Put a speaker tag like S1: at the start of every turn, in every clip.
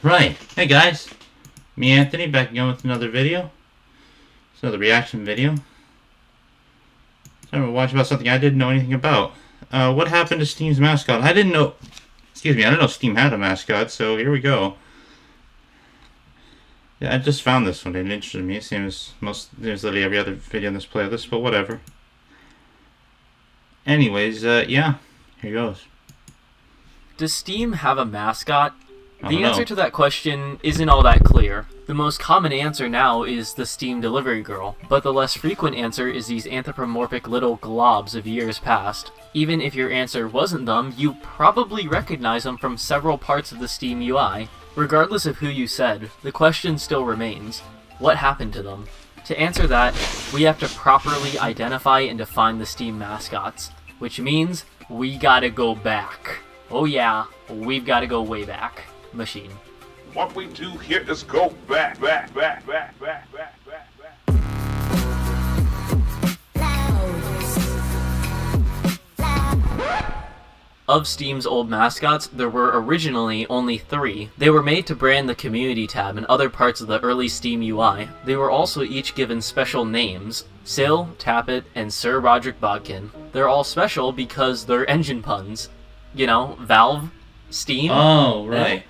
S1: Right. Hey guys, me Anthony back again with another video. It's another reaction video. I'm gonna watch about something I didn't know anything about. What happened to Steam's mascot? I didn't know. Excuse me. I didn't know Steam had a mascot. So here we go. Yeah, I just found this one. It interested me. Same as there's literally every other video in this playlist, but whatever. Anyways, yeah, here goes.
S2: Does Steam have a mascot?
S1: I
S2: The
S1: don't
S2: answer
S1: know.
S2: to that question isn't all that clear. The most common answer now is the Steam Delivery Girl, but the less frequent answer is these anthropomorphic little globs of years past. Even if your answer wasn't them, you probably recognize them from several parts of the Steam UI. Regardless of who you said, the question still remains: what happened to them? To answer that, we have to properly identify and define the Steam mascots, which means we gotta go back. Oh yeah, we've gotta go way back. Machine.
S3: What we do here is go back.
S2: Of Steam's old mascots, there were originally only 3. They were made to brand the community tab and other parts of the early Steam UI. They were also each given special names: Sil, Tappet, and Sir Roderick Bodkin. They're all special because they're engine puns. You know, Valve, Steam.
S1: Oh, right.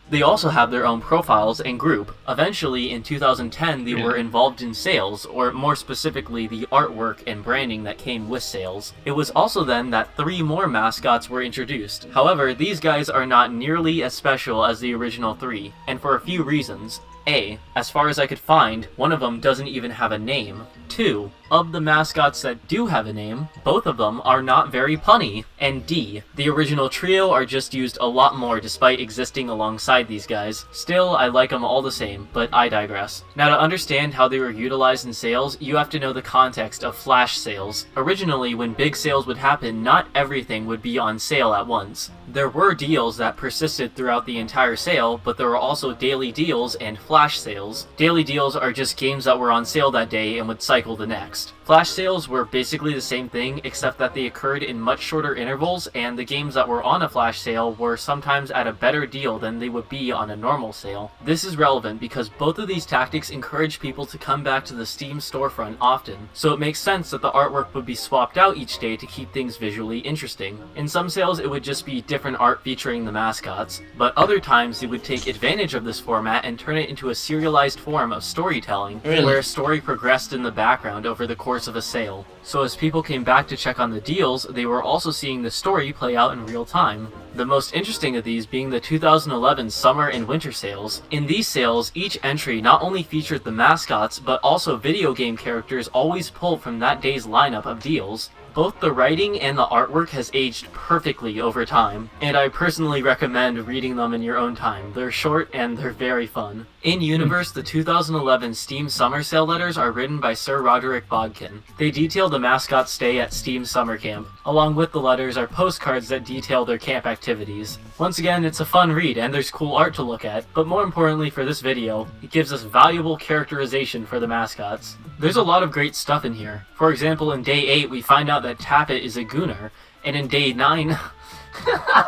S2: They also have their own profiles and group. Eventually, in 2010, they were involved in sales, or more specifically, the artwork and branding that came with sales. It was also then that 3 more mascots were introduced. However, these guys are not nearly as special as the original 3, and for a few reasons. A, as far as I could find, one of them doesn't even have a name. 2, of the mascots that do have a name, both of them are not very punny. And D, the original trio are just used a lot more despite existing alongside these guys. Still, I like them all the same, but I digress. Now, to understand how they were utilized in sales, you have to know the context of flash sales. Originally, when big sales would happen, not everything would be on sale at once. There were deals that persisted throughout the entire sale, but there were also daily deals and flash sales. Daily deals are just games that were on sale that day and would cycle the next. Flash sales were basically the same thing, except that they occurred in much shorter intervals, and the games that were on a flash sale were sometimes at a better deal than they would be on a normal sale. This is relevant because both of these tactics encourage people to come back to the Steam storefront often, so it makes sense that the artwork would be swapped out each day to keep things visually interesting. In some sales, it would just be different art featuring the mascots, but other times they would take advantage of this format and turn it into a serialized form of storytelling, where a story progressed in the background over the course of a sale. So as people came back to check on the deals, they were also seeing the story play out in real time. The most interesting of these being the 2011 summer and winter sales. In these sales, each entry not only featured the mascots, but also video game characters always pulled from that day's lineup of deals. Both the writing and the artwork has aged perfectly over time, and I personally recommend reading them in your own time. They're short and they're very fun. In universe, the 2011 Steam Summer Sale letters are written by Sir Roderick Bodkin. They detail the mascot's stay at Steam Summer Camp. Along with the letters are postcards that detail their camp activities. Once again, it's a fun read and there's cool art to look at, but more importantly for this video, it gives us valuable characterization for the mascots. There's a lot of great stuff in here. For example, in Day 8 we find out that Tappet is a gooner, and in Day 9...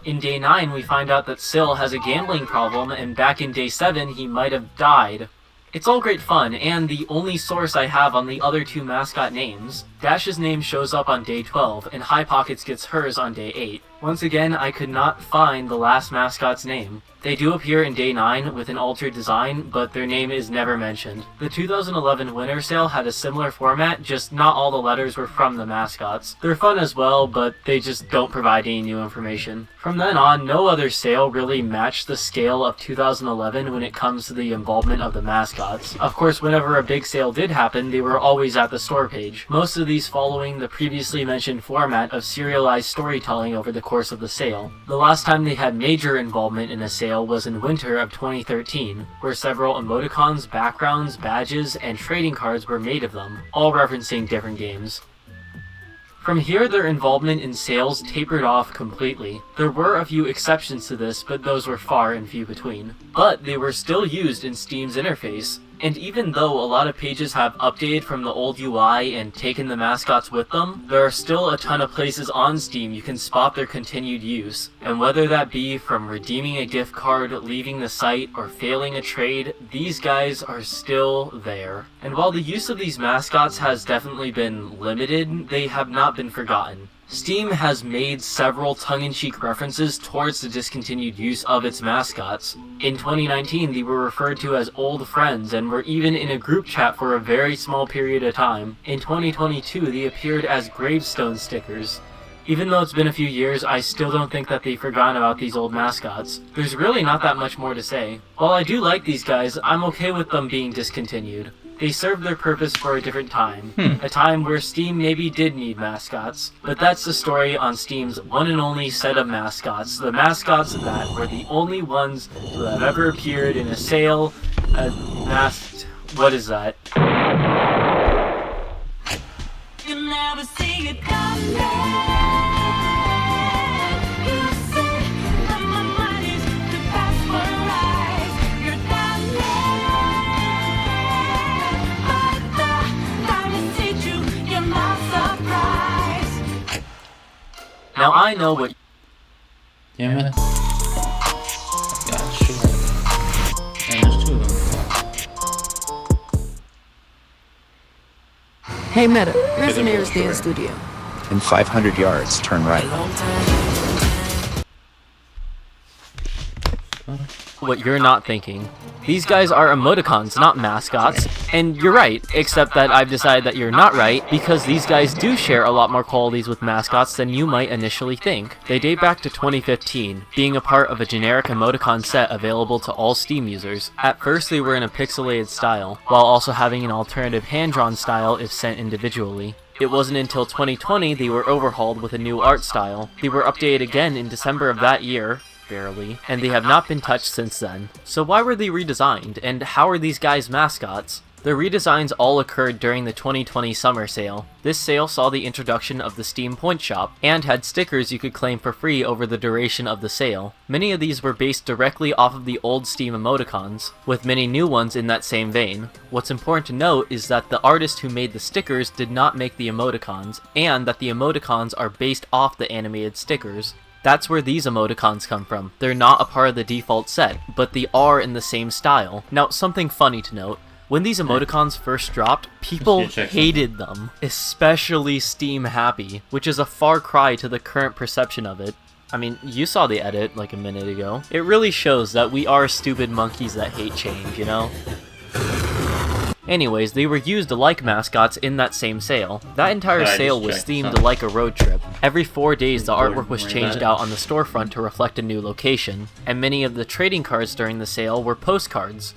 S2: in Day 9 we find out that Sil has a gambling problem, and back in Day 7 he might have died. It's all great fun, and the only source I have on the other 2 mascot names. Dash's name shows up on Day 12, and High Pockets gets hers on Day 8. Once again, I could not find the last mascot's name. They do appear in Day 9 with an altered design, but their name is never mentioned. The 2011 Winter Sale had a similar format, just not all the letters were from the mascots. They're fun as well, but they just don't provide any new information. From then on, no other sale really matched the scale of 2011 when it comes to the involvement of the mascots. Of course, whenever a big sale did happen, they were always at the store page. Most of these following the previously mentioned format of serialized storytelling over the course of the sale. The last time they had major involvement in a sale was in winter of 2013, where several emoticons, backgrounds, badges, and trading cards were made of them, all referencing different games. From here, their involvement in sales tapered off completely. There were a few exceptions to this, but those were far and few between. But they were still used in Steam's interface. And even though a lot of pages have updated from the old UI and taken the mascots with them, there are still a ton of places on Steam you can spot their continued use. And whether that be from redeeming a gift card, leaving the site, or failing a trade, these guys are still there. And while the use of these mascots has definitely been limited, they have not been forgotten. Steam has made several tongue-in-cheek references towards the discontinued use of its mascots. In 2019, they were referred to as old friends and were even in a group chat for a very small period of time. In 2022, they appeared as gravestone stickers. Even though it's been a few years, I still don't think that they've forgotten about these old mascots. There's really not that much more to say. While I do like these guys, I'm okay with them being discontinued. They served their purpose for a different time. A time where Steam maybe did need mascots. But that's the story on Steam's one and only set of mascots. The mascots that were the only ones to have ever appeared in a sale, masked... What is that?
S4: You'll never see it coming. You say that my money's the best for life. You're down there, but the diamonds hit you. You're not surprised.
S2: Now I know what...
S1: Damn it. God, sure. And there's two of them.
S5: Hey Meta, where's the nearest dance studio?
S6: In 500 yards, turn right.
S2: What you're not thinking. These guys are emoticons, not mascots. And you're right, except that I've decided that you're not right, because these guys do share a lot more qualities with mascots than you might initially think. They date back to 2015, being a part of a generic emoticon set available to all Steam users. At first they were in a pixelated style, while also having an alternative hand-drawn style if sent individually. It wasn't until 2020 they were overhauled with a new art style. They were updated again in December of that year, barely, and they have not been touched since then. So why were they redesigned, and how are these guys mascots? The redesigns all occurred during the 2020 summer sale. This sale saw the introduction of the Steam Point Shop, and had stickers you could claim for free over the duration of the sale. Many of these were based directly off of the old Steam emoticons, with many new ones in that same vein. What's important to note is that the artist who made the stickers did not make the emoticons, and that the emoticons are based off the animated stickers. That's where these emoticons come from. They're not a part of the default set, but they are in the same style. Now, something funny to note. When these emoticons first dropped, people hated them, especially Steam Happy, which is a far cry to the current perception of it. I mean, you saw the edit like a minute ago. It really shows that we are stupid monkeys that hate change, you know? Anyways, they were used like mascots in that same sale. That entire sale was themed like a road trip. Every 4 days the artwork was changed out on the storefront to reflect a new location, and many of the trading cards during the sale were postcards.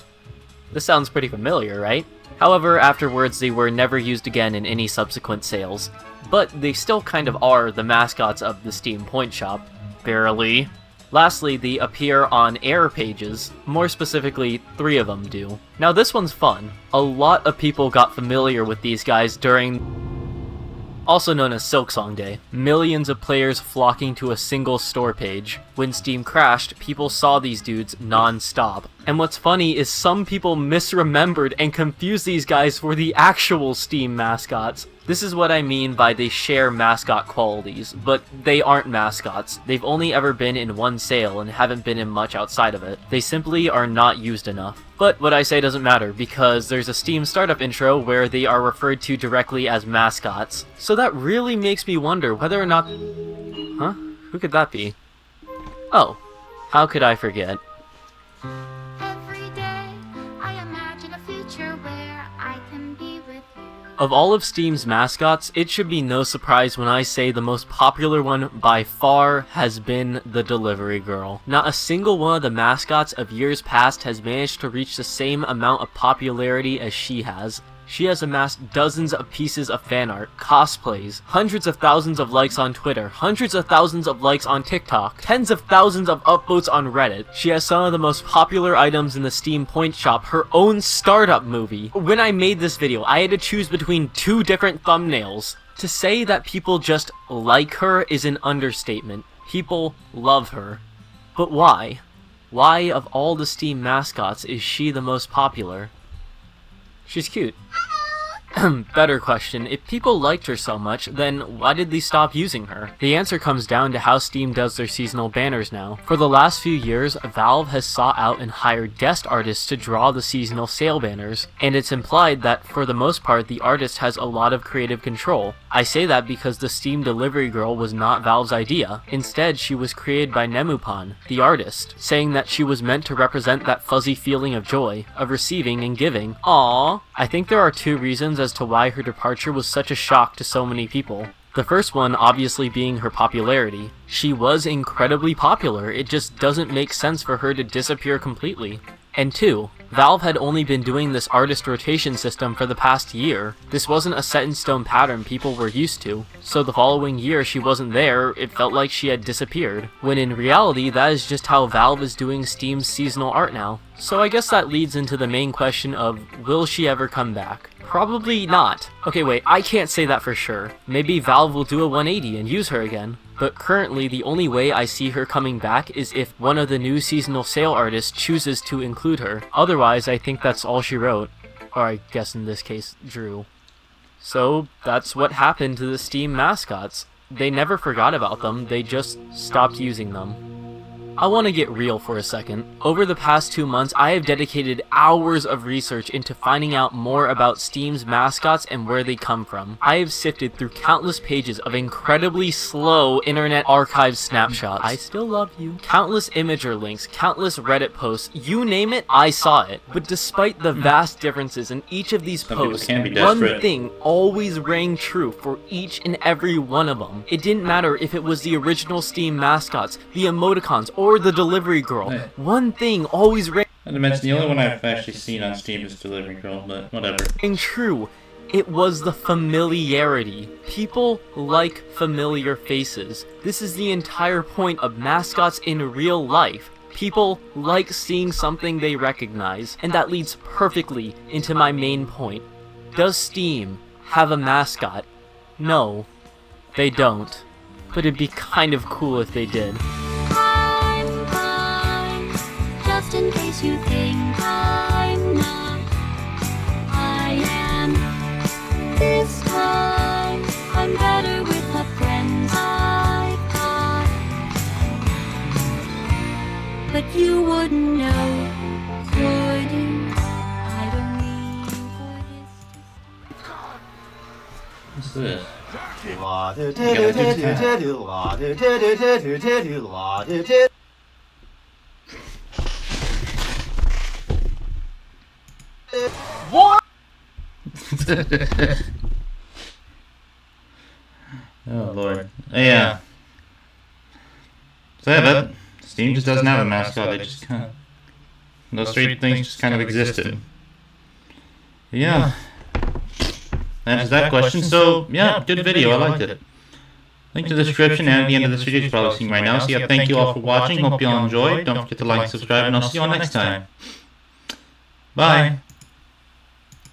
S2: This sounds pretty familiar, right? However, afterwards they were never used again in any subsequent sales. But they still kind of are the mascots of the Steam Point Shop. Barely. Lastly, they appear on error pages, more specifically 3 of them do. Now this one's fun. A lot of people got familiar with these guys during, also known as Silksong Day, millions of players flocking to a single store page. When Steam crashed, people saw these dudes non-stop. And what's funny is some people misremembered and confused these guys for the actual Steam mascots. This is what I mean by they share mascot qualities, but they aren't mascots. They've only ever been in one sale and haven't been in much outside of it. They simply are not used enough. But what I say doesn't matter, because there's a Steam startup intro where they are referred to directly as mascots. So that really makes me wonder whether or not... Huh? Who could that be? Oh, how could I forget?
S4: Every day I imagine a future where I can be with you.
S2: Of all of Steam's mascots, it should be no surprise when I say the most popular one by far has been the Delivery Girl. Not a single one of the mascots of years past has managed to reach the same amount of popularity as she has. She has amassed dozens of pieces of fan art, cosplays, hundreds of thousands of likes on Twitter, hundreds of thousands of likes on TikTok, tens of thousands of upvotes on Reddit. She has some of the most popular items in the Steam Point Shop, her own startup movie. When I made this video, I had to choose between 2 different thumbnails. To say that people just like her is an understatement. People love her. But why? Why, of all the Steam mascots, is she the most popular? She's cute. Better question, if people liked her so much, then why did they stop using her? The answer comes down to how Steam does their seasonal banners now. For the last few years, Valve has sought out and hired guest artists to draw the seasonal sale banners, and it's implied that for the most part the artist has a lot of creative control. I say that because the Steam delivery girl was not Valve's idea. Instead, she was created by Nemupan, the artist, saying that she was meant to represent that fuzzy feeling of joy, of receiving and giving. Aww. I think there are two reasons as to why her departure was such a shock to so many people. The first one obviously being her popularity. She was incredibly popular, it just doesn't make sense for her to disappear completely. And two, Valve had only been doing this artist rotation system for the past year. This wasn't a set-in-stone pattern people were used to, so the following year she wasn't there, it felt like she had disappeared, when in reality that is just how Valve is doing Steam's seasonal art now. So I guess that leads into the main question of, will she ever come back? Probably not. Okay wait, I can't say that for sure. Maybe Valve will do a 180 and use her again. But currently the only way I see her coming back is if one of the new seasonal sale artists chooses to include her. Otherwise, I think that's all she wrote. Or I guess in this case, drew. So that's what happened to the Steam mascots. They never forgot about them, they just stopped using them. I want to get real for a second. Over the past 2 months, I have dedicated hours of research into finding out more about Steam's mascots and where they come from. I have sifted through countless pages of incredibly slow internet archive snapshots. I still love you. Countless Imager links, countless Reddit posts, you name it, I saw it. But despite the vast differences in each of these posts, one thing always rang true for each and every one of them. It didn't matter if it was the original Steam mascots, the emoticons, or the delivery girl. One thing always rang
S1: Not to mention, the only one I've actually seen on Steam is Delivery Girl, but whatever.
S2: true. It was the familiarity. People like familiar faces. This is the entire point of mascots in real life. People like seeing something they recognize, and that leads perfectly into my main point. Does Steam have a mascot? No, they don't. But it'd be kind of cool if they did.
S4: I'm kind, just in case you think I'm not. I am this time. I'm better with the friends I've got. But you wouldn't know, would you? I don't mean for this to
S1: What's this?
S2: What?
S1: Oh lord. Yeah. So yeah, but Steam just doesn't have a mascot. They just kind of, those three things just kind of existed. Yeah. Answers that question. So yeah, good video. I liked it. Link to the description and at the end of this video you're probably seeing right now. So yeah, thank you all for watching. Hope you all enjoyed. Don't forget to like, subscribe, and I'll see you all next time. Bye.